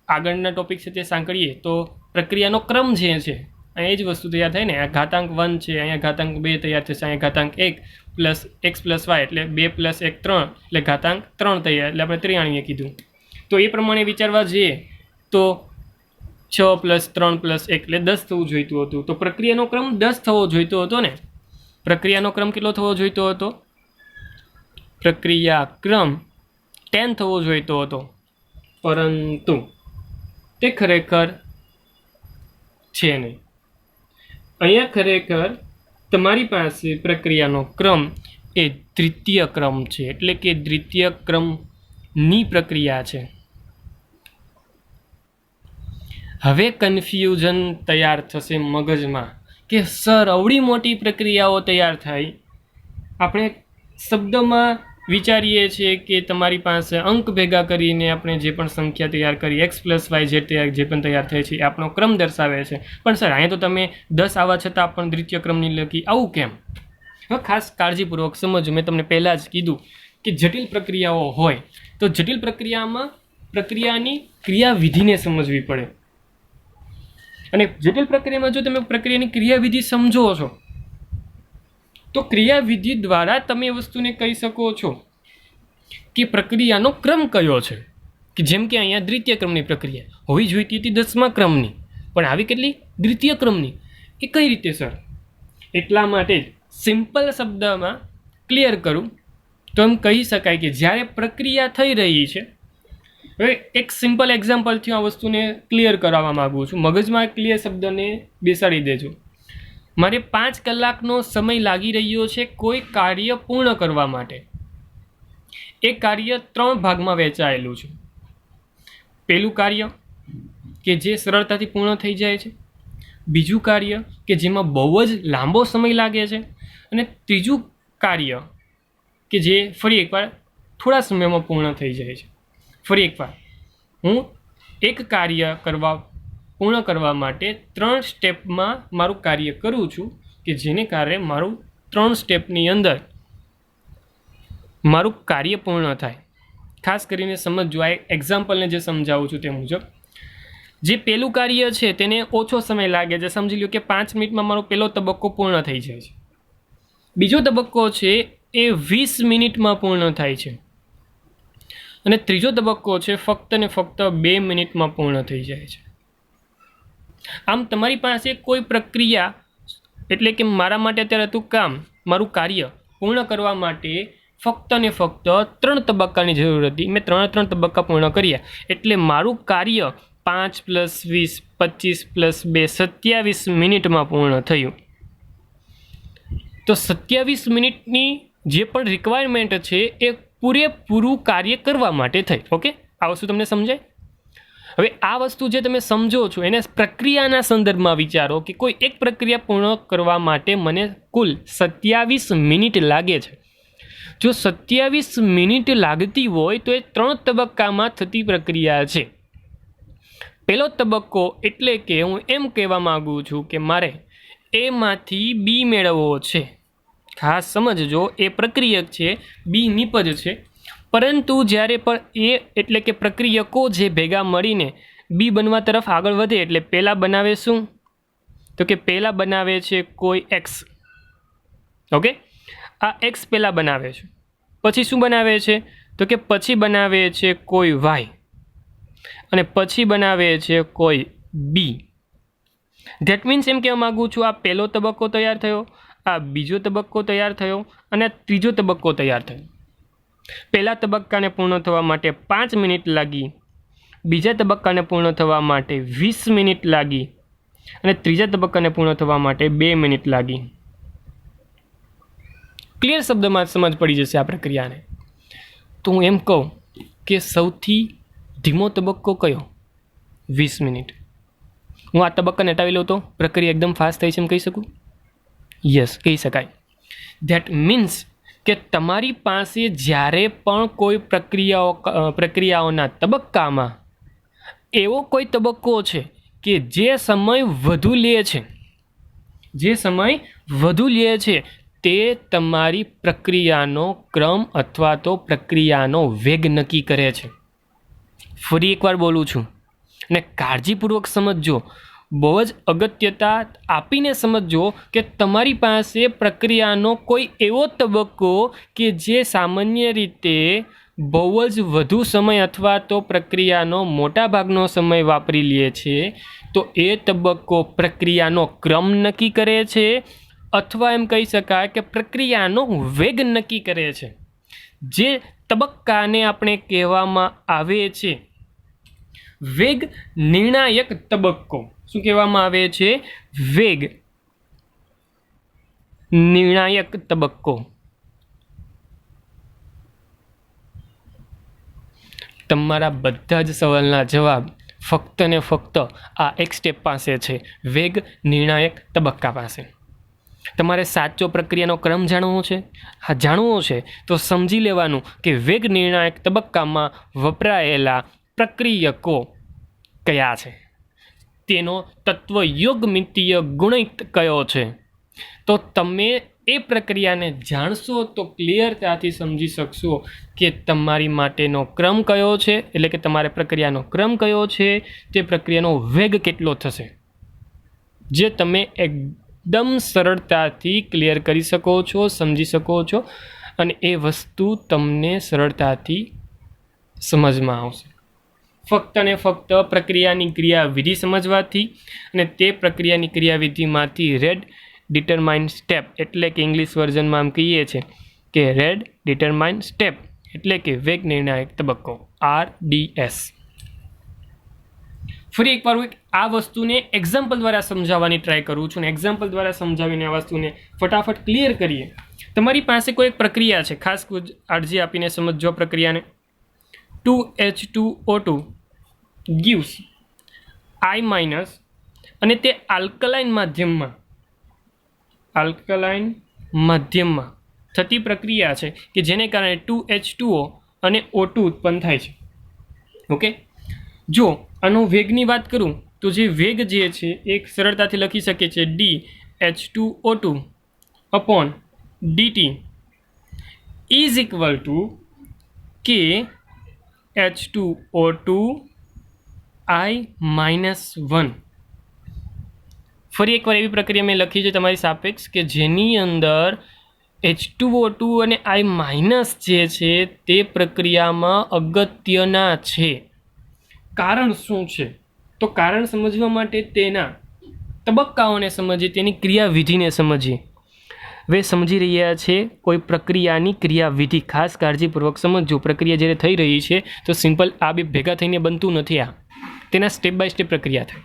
આગળના ટોપિક છે તે સાંકળીએ તો પ્રક્રિયાનો ક્રમ જે છે અહીંયા એ જ વસ્તુ તૈયાર થાય ને. આ ઘાતાંક 1 છે, અહીંયા ઘાતાંક 2 તૈયાર થશે, અહીંયા ઘાતાંક 1 પ્લસ x પ્લસ y એટલે 2 પ્લસ 1 3 એટલે ઘાતાંક 3 તૈયાર, એટલે આપણે ત્રિઆણ્વીય કીધું. તો એ પ્રમાણે વિચારવા જઈએ તો 6 પ્લસ 3 પ્લસ 1 એટલે 10 થવું જોઈતું હતું. તો પ્રક્રિયાનો ક્રમ 10 થવો જોઈતો હતો ને. પ્રક્રિયાનો ક્રમ કેટલો થવો જોઈતો હતો? પ્રક્રિયા ક્રમ 10 થવો જોઈતો હતો, પરંતુ તે ખરેખર છે નહીં. અહીંયા ખરેખર તમારી પાસે પ્રક્રિયાનો ક્રમ એ દ્વિતીય ક્રમ છે, એટલે કે દ્વિતીય ક્રમની પ્રક્રિયા છે. હવે કન્ફ્યુઝન તૈયાર થશે મગજમાં કે સર અવળી મોટી પ્રક્રિયાઓ તૈયાર થાય. આપણે શબ્દમાં વિચારીએ છીએ કે તમારી પાસે અંક ભેગા કરીને આપણે જે પણ સંખ્યા તૈયાર કરી x પ્લસ વાય જે પણ તૈયાર થાય છે એ આપણો ક્રમ દર્શાવે છે. પણ સર અહીંયા તો તમે 10 આવવા છતાં પણ દ્વિતીય ક્રમની લખી, આવું કેમ? હવે ખાસ કાળજીપૂર્વક સમજો. મેં તમને પહેલાં જ કીધું કે જટિલ પ્રક્રિયાઓ હોય તો જટિલ પ્રક્રિયામાં પ્રક્રિયાની ક્રિયાવિધિને સમજવી પડે. અને જટિલ પ્રક્રિયામાં જો તમે પ્રક્રિયાની ક્રિયાવિધિ સમજો છો તો ક્રિયાવિધિ દ્વારા તમે એ વસ્તુને કહી શકો છો કે પ્રક્રિયાનો ક્રમ કયો છે. કે જેમ કે અહીંયા દ્વિતીય ક્રમની પ્રક્રિયા હોવી જોઈતી હતી 10મા ક્રમની, પણ આવી કેટલી દ્વિતીય ક્રમની. એ કઈ રીતે સર? એટલા માટે જ સિમ્પલ શબ્દમાં ક્લિયર કરું તો એમ કહી શકાય કે જ્યારે પ્રક્રિયા થઈ રહી છે, હવે એક સિમ્પલ એક્ઝામ્પલથી આ વસ્તુને ક્લિયર કરાવવા માગું છું. મગજમાં ક્લિયર શબ્દને બેસાડી દેજો. મારે 5 કલાકનો સમય લાગી રહ્યો છે કોઈ કાર્ય પૂર્ણ કરવા માટે. એ કાર્ય 3 ભાગમાં વહેંચાયેલું છે. પહેલું કાર્ય કે જે સરળતાથી પૂર્ણ થઈ જાય છે, બીજું કાર્ય કે જેમાં બહુ જ લાંબો સમય લાગે છે, અને ત્રીજું કાર્ય કે જે ફરી એકવાર થોડા સમયમાં પૂર્ણ થઈ જાય છે. ફરી એકવાર હું એક કાર્ય પૂર્ણ કરવા માટે 3 સ્ટેપમાં મારું કાર્ય કરું છું કે જેને કારણે મારું 3 સ્ટેપની અંદર મારું કાર્ય પૂર્ણ થાય. ખાસ કરીને સમજો, આ એક્ઝામ્પલને જે સમજાવું છું તે મુજબ જે પહેલું કાર્ય છે તેને ઓછો સમય લાગે છે. સમજી લો કે 5 મિનિટમાં મારો પહેલો તબક્કો પૂર્ણ થઈ જાય છે. બીજો તબક્કો છે એ 20 મિનિટમાં પૂર્ણ થાય છે, અને ત્રીજો તબક્કો છે ફક્ત ને ફક્ત 2 મિનિટમાં પૂર્ણ થઈ જાય છે. આમ તમારી પાસે કોઈ પ્રક્રિયા, એટલે કે મારા માટે અત્યારે હતું કામ, મારું કાર્ય પૂર્ણ કરવા માટે ફક્ત ને ફક્ત 3 તબક્કાની જરૂર હતી. મેં 3 તબક્કા પૂર્ણ કર્યા એટલે મારું કાર્ય 5 + 20 25 + 2 27 મિનિટમાં પૂર્ણ થયું. તો 27 મિનિટની જે પણ રિક્વાયરમેન્ટ છે એ પૂરેપૂરું કાર્ય કરવા માટે થઈ. ઓકે, આ વસ્તુ તમને સમજાય? હવે આ વસ્તુ જે તમે સમજો છો એને પ્રક્રિયાના સંદર્ભમાં વિચારો કે કોઈ એક પ્રક્રિયા પૂર્ણ કરવા માટે મને કુલ 27 મિનિટ લાગે છે. જો 27 મિનિટ લાગતી હોય તો એ 3 તબક્કામાં થતી પ્રક્રિયા છે. પહેલો તબક્કો એટલે કે હું એમ કહેવા માગું છું કે મારે એમાંથી બી મેળવવો છે. ખાસ સમજજો, એ પ્રક્રિયક છે, બી નિપજ છે. પરંતુ જ્યારે પણ એ એટલે કે પ્રક્રિયકો જે ભેગા મળીને બી બનવા તરફ આગળ વધે એટલે પહેલાં બનાવે શું? તો કે પહેલાં બનાવે છે કોઈ એક્સ. ઓકે, આ એક્સ પહેલાં બનાવે છે. પછી શું બનાવે છે? તો કે પછી બનાવે છે કોઈ વાય, અને પછી બનાવે છે કોઈ બી. ધેટ મીન્સ એમ કહેવા માગું છું, આ પહેલો તબક્કો તૈયાર થયો, આ બીજો તબક્કો તૈયાર થયો, અને આ ત્રીજો તબક્કો તૈયાર થયો. પહેલા તબક્કાને પૂર્ણ થવા માટે 5 મિનિટ લાગી, બીજા તબક્કાને પૂર્ણ થવા માટે 20 મિનિટ લાગી, અને ત્રીજા તબક્કાને પૂર્ણ થવા માટે 2 મિનિટ લાગી. ક્લિયર શબ્દમાં સમજ પડી જશે આ પ્રક્રિયાને. તો હું એમ કહું કે સૌથી ધીમો તબક્કો કયો? 20 મિનિટ. હું આ તબક્કાને હટાવી લઉં તો પ્રક્રિયા એકદમ ફાસ્ટ થઈ છે એમ કહી શકું? યસ, કહી શકાય. ધેટ મીન્સ કે તમારી પાસે જ્યારે પણ કોઈ પ્રક્રિયાઓના તબક્કામાં એવો કોઈ તબક્કો છે કે જે સમય વધુ લે છે, તે તમારી પ્રક્રિયાનો ક્રમ અથવા તો પ્રક્રિયાનો વેગ નક્કી કરે છે. ફરી એકવાર બોલું છું અને કાળજીપૂર્વક સમજજો, બહુ જ અગત્યતા આપીને સમજજો કે તમારી પાસે પ્રક્રિયાનો કોઈ એવો તબક્કો કે જે સામાન્ય રીતે બહુ જ વધુ સમય અથવા તો પ્રક્રિયાનો મોટા ભાગનો સમય વાપરી લે છે, તો એ તબક્કો પ્રક્રિયાનો ક્રમ નક્કી કરે છે, અથવા એમ કહી શકાય કે પ્રક્રિયાનો વેગ નક્કી કરે છે. જે તબક્કાને આપણે કહેવામાં આવે છે વેગ નિર્ણાયક તબક્કો. શું કહેવામાં આવે છે? વેગ નિર્ણાયક તબક્કો. તમારા બધા જ સવાલના જવાબ ફક્ત ને ફક્ત આ એક સ્ટેપ પાસે છે, વેગ નિર્ણાયક તબક્કા પાસે. તમારે સાચો પ્રક્રિયાનો ક્રમ જાણવો છે? હા, જાણવો છે તો સમજી લેવાનું કે વેગ નિર્ણાયક તબક્કામાં વપરાયેલા પ્રક્રિયકો કયા છે, તેનો તત્વયોગમિતીય ગુણિત કયો છે, તો તમે એ પ્રક્રિયાને જાણશો તો ક્લિયરતાથી સમજી શકશો કે તમારી માટેનો ક્રમ કયો છે, એટલે કે તમારે પ્રક્રિયાનો ક્રમ કયો છે, તે પ્રક્રિયાનો વેગ કેટલો થશે, જે તમે એકદમ સરળતાથી ક્લિયર કરી શકો છો, સમજી શકો છો, અને એ વસ્તુ તમને સરળતાથી સમજમાં આવશે. ફક્ત ને ફક્ત પ્રક્રિયાની ક્રિયાવિધિ સમજવાથી અને તે પ્રક્રિયાની ક્રિયાવિધિમાંથી રેડ ડિટરમાઇન સ્ટેપ, એટલે કે ઇંગ્લિશ વર્ઝનમાં આમ કહીએ છીએ કે રેડ ડિટરમાઇન સ્ટેપ એટલે કે વેગ નિર્ણાયક તબક્કો, RDS. ફરી એકવાર હું આ વસ્તુને એક્ઝામ્પલ દ્વારા સમજાવવાની ટ્રાય કરું છું, અને એક્ઝામ્પલ દ્વારા સમજાવીને આ વસ્તુને ફટાફટ ક્લિયર કરીએ. તમારી પાસે કોઈ એક પ્રક્રિયા છે, ખાસ કાળજી આપીને સમજો પ્રક્રિયાને. 2H2O2 gives I માઇનસ, અને તે આલ્કલાઇન માધ્યમમાં થતી પ્રક્રિયા છે કે જેને કારણે 2H2O અને O2 ઉત્પન્ન થાય છે. ઓકે, જો આનો વેગની વાત કરું તો જે વેગ જે છે એક સરળતાથી લખી શકીએ છીએ dH2O2 upon dt is equal two KH2O2 I-1. ફરી એકવાર એવી પ્રક્રિયા મેં લખી છે તમારી સાપેક્ષ કે જેની અંદર H2O2 અને I- જે છે તે પ્રક્રિયામાં અગત્યના છે. કારણ શું છે? તો કારણ સમજવા માટે તેના તબક્કાઓને સમજીએ, તેની ક્રિયાવિધિને સમજીએ. હવે સમજી રહ્યા છે કોઈ પ્રક્રિયાની ક્રિયાવિધિ, ખાસ કાળજીપૂર્વક સમજજો. પ્રક્રિયા જ્યારે થઈ રહી છે તો સિમ્પલ આ બે ભેગા થઈને બનતું નથી, આ તેના સ્ટેપ બાય સ્ટેપ પ્રક્રિયા થાય.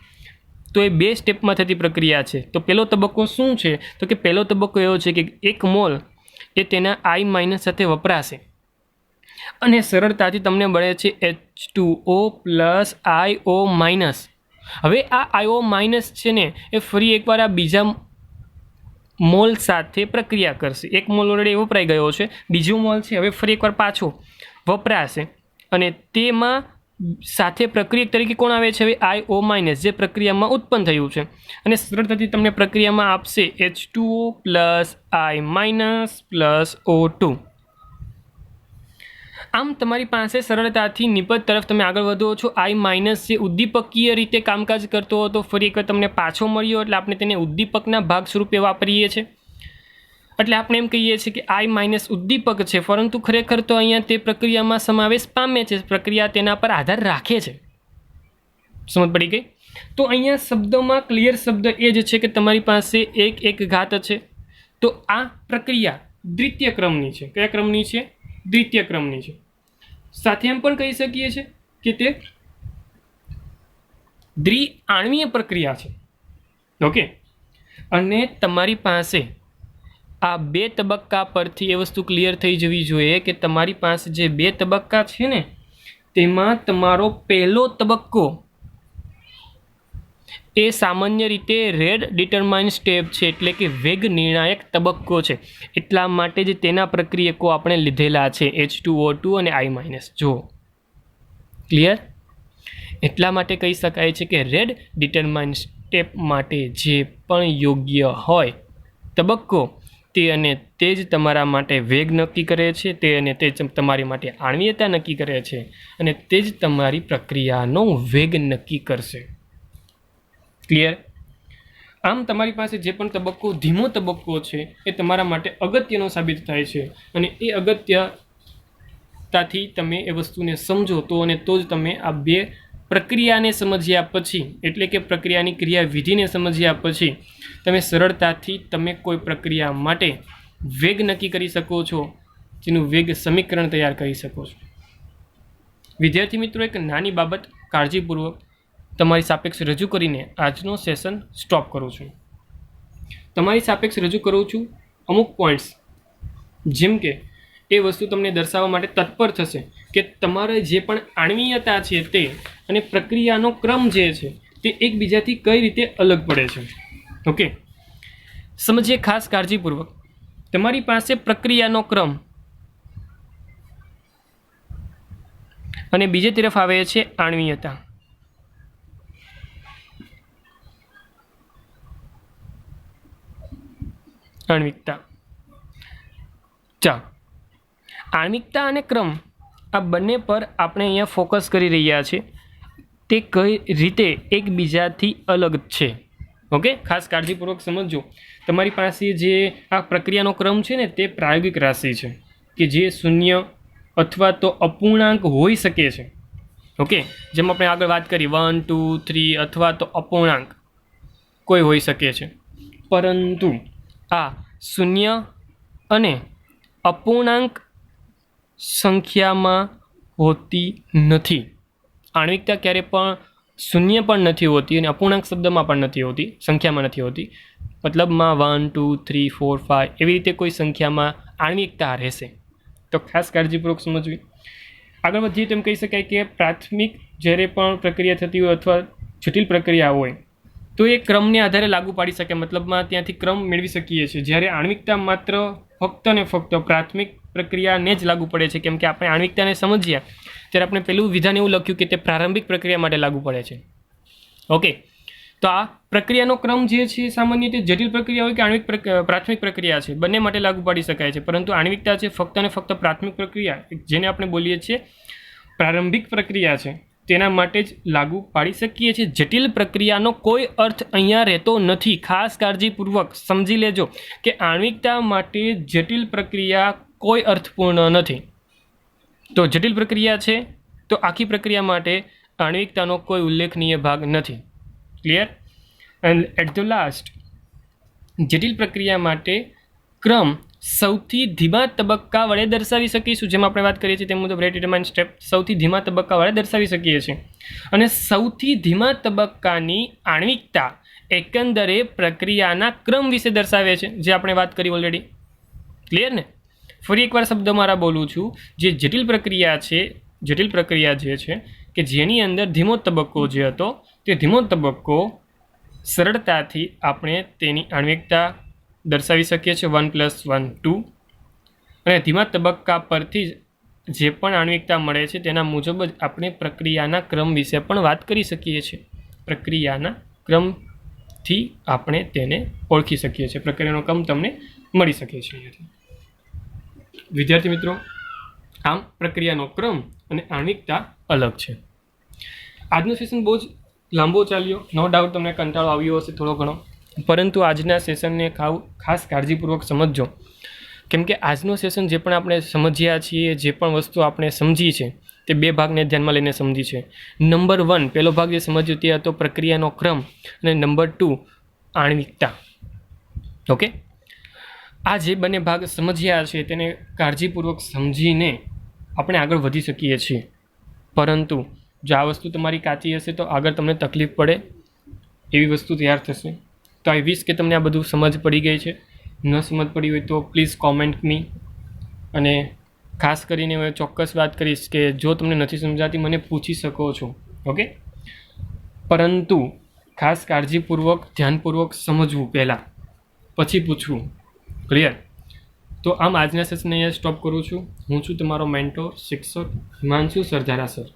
તો એ 2 સ્ટેપમાં થતી પ્રક્રિયા છે. તો પહેલો તબક્કો શું છે? તો કે પહેલો તબક્કો એવો છે કે 1 મોલ એ તેના I- સાથે વપરાશે અને સરળતાથી તમને મળે છે H2O પ્લસ IO-. હવે આ IO- છે ને એ ફરી એકવાર આ બીજા મોલ સાથે પ્રક્રિયા કરશે. 1 મોલ ઓલરેડી વપરાઈ ગયો છે, બીજો મોલ છે હવે ફરી એકવાર પાછો વપરાશે, અને તેમાં સાથે પ્રક્રિયક તરીકે કોણ આવે છે? હવે IO- જે પ્રક્રિયામાં ઉત્પન્ન થયું છે, અને સરળતાથી તમને પ્રક્રિયામાં આપશે H2O plus I- plus O2. આમ તમારી પાસે સરળતાથી નિપજ તરફ તમે આગળ વધો છો. I- જે ઉદ્દીપકીય રીતે કામકાજ કરતો હતો ફરી એકવાર તમને પાછો મળ્યો, એટલે આપણે તેને ઉદ્દીપકના ભાગ સ્વરૂપે વાપરીએ છીએ. એટલે આપણે એમ કહીએ છીએ કે I- ઉદ્દીપક છે, પરંતુ ખરેખર તો અહીંયા તે પ્રક્રિયામાં સમાવેશ પામે છે, પ્રક્રિયા તેના પર આધાર રાખે છે. સમજ પડી ગઈ? તો અહીંયા શબ્દમાં ક્લિયર શબ્દ એ જ છે કે તમારી પાસે એક ઘાત છે. તો આ પ્રક્રિયા દ્વિતીય ક્રમની છે. કયા ક્રમની છે? દ્વિતીય ક્રમની છે. સાથે એમ પણ કહી શકીએ છીએ કે તે દ્વિઆણ્વીય પ્રક્રિયા છે. ઓકે, અને તમારી પાસે આ 2 તબક્કા પરથી એ વસ્તુ ક્લિયર થઈ જવી જોઈએ કે તમારી પાસે જે 2 તબક્કા છે ને તેમાં તમારો પહેલો તબક્કો એ સામાન્ય રીતે રેડ ડિટરમાઇન સ્ટેપ છે, એટલે કે વેગ નિર્ણાયક તબક્કો છે. એટલા માટે જ તેના પ્રક્રિયકો આપણે લીધેલા છે H2O2 અને I-. જો ક્લિયર? એટલા માટે કહી શકાય છે કે રેડ ડિટરમાઇન સ્ટેપ માટે જે પણ યોગ્ય હોય તબક્કો તે અને તે જ તમારા માટે વેગ નક્કી કરે છે, તે અને તે જ તમારી માટે આણ્વીયતા નક્કી કરે છે, અને તે જ તમારી પ્રક્રિયાનો વેગ નક્કી કરશે. ક્લિયર? આમ તમારી પાસે જે પણ તબક્કો ધીમો તબક્કો છે એ તમારા માટે અગત્યનો સાબિત થાય છે, અને એ અગત્યતાથી તમે એ વસ્તુને સમજો તો અને તો જ તમે આ 2 પ્રક્રિયાને સમજ્યા પછી, એટલે કે પ્રક્રિયાની ક્રિયાવિધિને સમજ્યા પછી તમે સરળતાથી તમે કોઈ પ્રક્રિયા માટે વેગ નક્કી કરી શકો છો, જેનું વેગ સમીકરણ તૈયાર કરી શકો છો. વિદ્યાર્થી મિત્રો, એક નાની બાબત કાળજીપૂર્વક તમારી સાપેક્ષ રજૂ કરીને આજનો સેશન સ્ટોપ કરું છું. તમારી સાપેક્ષ રજૂ કરું છું અમુક પોઈન્ટ્સ, જેમ કે એ વસ્તુ તમને દર્શાવવા માટે તત્પર થશે કે તમારે જે પણ આણ્વીયતા છે તે અને પ્રક્રિયાનો ક્રમ જે છે તે એકબીજાથી કઈ રીતે અલગ પડે છે. ઓકે, સમજીએ ખાસ કાળજીપૂર્વક. તમારી પાસે પ્રક્રિયાનો ક્રમ અને બીજી તરફ આવે છે આણ્વીયતા. આણ્વિકતા. ચાલો, આણ્વિકતા અને ક્રમ આ બંને પર આપણે અહીંયા ફોકસ કરી રહ્યા છીએ. તે કઈ રીતે એકબીજાથી અલગ છે. ઓકે, ખાસ કાળજીપૂર્વક સમજજો. તમારી પાસે જે આ પ્રક્રિયાનો ક્રમ છે ને તે પ્રાયોગિક રાશિ છે કે જે શૂન્ય અથવા તો અપૂર્ણાંક હોઈ શકે છે. ઓકે, જેમ આપણે આગળ વાત કરી 1, 2, 3 અથવા તો અપૂર્ણાંક કોઈ હોઈ શકે છે, પરંતુ આ શૂન્ય અને અપૂર્ણાંક સંખ્યામાં હોતી નથી. આણ્વિકતા ક્યારે પણ શૂન્ય પણ નથી હોતી અને અપૂર્ણાંક શબ્દમાં પણ નથી હોતી, સંખ્યામાં નથી હોતી. મતલબમાં 1, 2, 3, 4, 5 એવી રીતે કોઈ સંખ્યામાં આણ્વિકતા રહેશે. તો ખાસ કાળજીપૂર્વક સમજવી. આગળ વધીએ તો એમ કહી શકાય કે પ્રાથમિક જ્યારે પણ પ્રક્રિયા થતી હોય અથવા જટિલ પ્રક્રિયા હોય તો એ ક્રમને આધારે લાગુ પાડી શકે, મતલબમાં ત્યાંથી ક્રમ મેળવી શકીએ છીએ. જ્યારે આણ્વિકતા માત્ર ફક્ત ને ફક્ત પ્રાથમિક પ્રક્રિયાને જ લાગુ પડે છે, કેમ કે આપણે આણ્વિકતાને સમજ્યા ત્યારે આપણે પેલું વિધાન એવું લખ્યું કે તે પ્રારંભિક પ્રક્રિયા માટે લાગુ પડે છે. ઓકે, તો આ પ્રક્રિયાનો ક્રમ જે છે સામાન્ય રીતે જટિલ પ્રક્રિયા હોય કે પ્રાથમિક પ્રક્રિયા છે બંને માટે લાગુ પાડી શકાય છે, પરંતુ આણ્વિકતા છે ફક્ત ને ફક્ત પ્રાથમિક પ્રક્રિયા જેને આપણે બોલીએ છીએ પ્રારંભિક પ્રક્રિયા છે તેના માટે જ લાગુ પાડી શકીએ છીએ. જટિલ પ્રક્રિયાનો કોઈ અર્થ અહીંયા રહેતો નથી. ખાસ કાળજીપૂર્વક સમજી લેજો કે આણ્વિકતા માટે જટિલ પ્રક્રિયા કોઈ અર્થપૂર્ણ નથી. તો જટિલ પ્રક્રિયા છે તો આખી પ્રક્રિયા માટે આણ્વિકતાનો કોઈ ઉલ્લેખનીય ભાગ નથી. Clear? And at the last, જટિલ પ્રક્રિયા માટે ક્રમ સૌથી ધીમા તબક્કા વડે દર્શાવી શકીશું. જેમ આપણે વાત કરીએ છીએ તે મુજબ રેટ ડિટરમાઇન સ્ટેપ સૌથી ધીમા તબક્કા વડે દર્શાવી શકીએ છીએ. અને સૌથી ધીમા તબક્કાની આણ્વિકતા એકંદરે પ્રક્રિયાના ક્રમ વિશે દર્શાવે છે, જે આપણે વાત કરી ઓલરેડી. ક્લિયર ને? ફરી એકવાર શબ્દ મારા બોલું છું. જે જટિલ પ્રક્રિયા છે, જટિલ પ્રક્રિયા જે છે કે જેની અંદર ધીમો તબક્કો જે હતો તે ધીમો તબક્કો સરળતાથી આપણે તેની આણ્વિકતા દર્શાવી શકીએ છીએ 1 + 1 2, અને ધીમા તબક્કા પરથી જે પણ આણ્વિકતા મળે છે તેના મુજબ જ આપણે પ્રક્રિયાના ક્રમ વિશે પણ વાત કરી શકીએ છીએ. પ્રક્રિયાના ક્રમથી આપણે તેને ઓળખી શકીએ છીએ. પ્રક્રિયાનો ક્રમ તમને મળી શકે છે. વિદ્યાર્થી મિત્રો, આમ પ્રક્રિયાનો ક્રમ અને આણ્વિકતા અલગ છે. આજનો સેશન બહુ જ લાંબો ચાલ્યો. નો ડાઉટ તમને કંટાળો આવ્યો હશે થોડો ઘણો, પરંતુ આજના સેશનને ખાસ કાળજીપૂર્વક સમજજો, કેમ કે આજનો સેશન જે પણ આપણે સમજ્યા છીએ, જે પણ વસ્તુ આપણે સમજી છે તે બે ભાગને ધ્યાનમાં લઈને સમજી છે. નંબર 1 પહેલો ભાગ જે સમજ્યો તે હતો પ્રક્રિયાનો ક્રમ, અને નંબર 2 આણ્વિકતા. ઓકે, આ જે બંને ભાગ સમજ્યા છે તેને કાળજીપૂર્વક સમજીને આપણે આગળ વધી શકીએ છીએ. પરંતુ જો આ વસ્તુ તમારી કાચી હશે તો આગળ તમને તકલીફ પડે એવી વસ્તુ તૈયાર થશે. તો આઈ વિશ કે તમને આ બધું સમજ પડી ગઈ છે. ન સમજ પડી હોય તો પ્લીઝ કોમેન્ટ મી. અને ખાસ કરીને હું ચોક્કસ વાત કરીશ કે જો તમને નથી સમજાતી મને પૂછી શકો છો. ઓકે, પરંતુ ખાસ કાળજીપૂર્વક ધ્યાનપૂર્વક સમજવું પહેલાં, પછી પૂછવું. ક્લિયર? તો આમ આજના સેશનને અહીંયા સ્ટોપ કરું છું. હું છું તમારો મેન્ટોર શિક્ષક હિમાંશુ સરજારા સર.